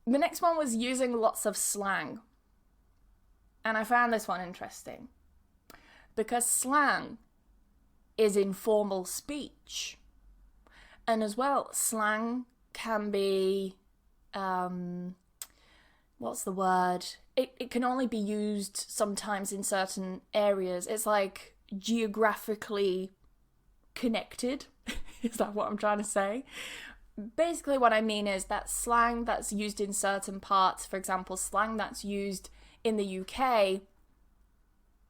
The next one was using lots of slang. And I found this one interesting. Because slang is informal speech. And as well, slang can be, what's the word? It can only be used sometimes in certain areas. It's like geographically connected. Is that what I'm trying to say? Basically what I mean is that slang that's used in certain parts, for example, slang that's used in the UK,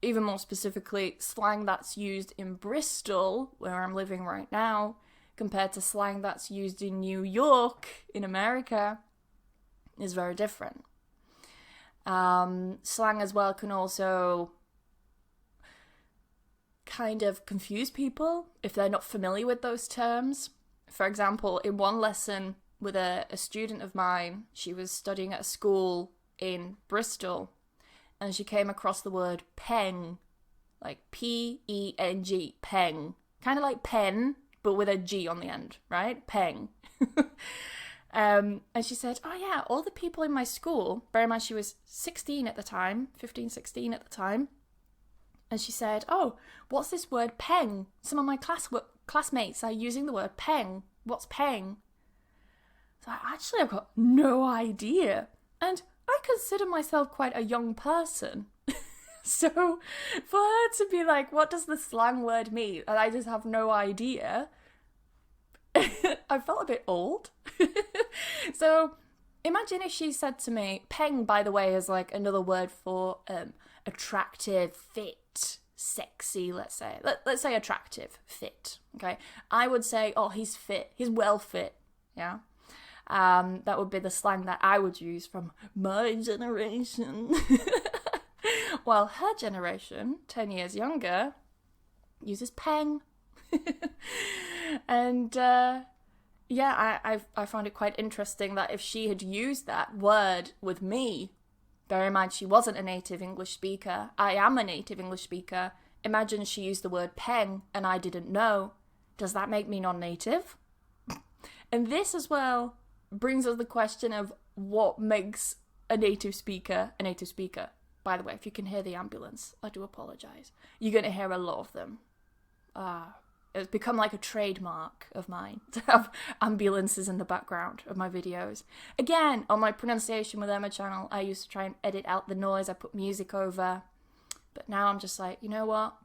even more specifically, slang that's used in Bristol, where I'm living right now, compared to slang that's used in New York, in America, is very different. Slang as well can also kind of confuse people if they're not familiar with those terms. For example, in one lesson with a student of mine, she was studying at a school in Bristol, and she came across the word peng, like P-E-N-G, peng. Kind of like pen, but with a G on the end, right? Peng. And she said, oh yeah, all the people in my school, bear in mind she was 16 at the time, 15, 16 at the time, and she said, oh, what's this word peng? Some of my classmates are using the word peng. What's peng? So I've got no idea. And I consider myself quite a young person. So for her to be like, what does the slang word mean? And I just have no idea. I felt a bit old. So imagine if she said to me, peng, by the way, is like another word for attractive, fit, sexy, let's say. Let's say attractive, fit, okay? I would say, oh, he's fit. He's well fit, yeah? That would be the slang that I would use from my generation. While her generation, 10 years younger, uses peng. And yeah, I found it quite interesting that if she had used that word with me, bear in mind she wasn't a native English speaker, I am a native English speaker, imagine she used the word peng and I didn't know. Does that make me non-native? And this as well brings us the question of what makes a native speaker a native speaker. By the way, if you can hear the ambulance, I do apologise. You're going to hear a lot of them. It's become like a trademark of mine to have ambulances in the background of my videos. Again, on my Pronunciation with Emma channel, I used to try and edit out the noise. I put music over. But now I'm just like, you know what?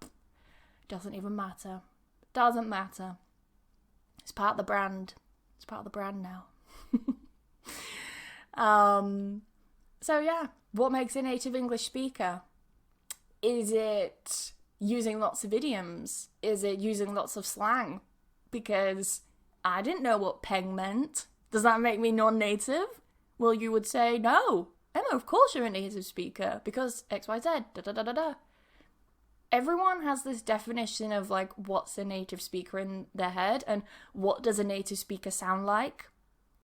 Doesn't even matter. Doesn't matter. It's part of the brand. It's part of the brand now. So yeah, what makes a native English speaker? Is it using lots of idioms? Is it using lots of slang? Because I didn't know what peng meant. Does that make me non-native? Well, you would say, no, Emma, of course you're a native speaker because XYZ, da-da-da-da-da. Everyone has this definition of like what's a native speaker in their head and what does a native speaker sound like.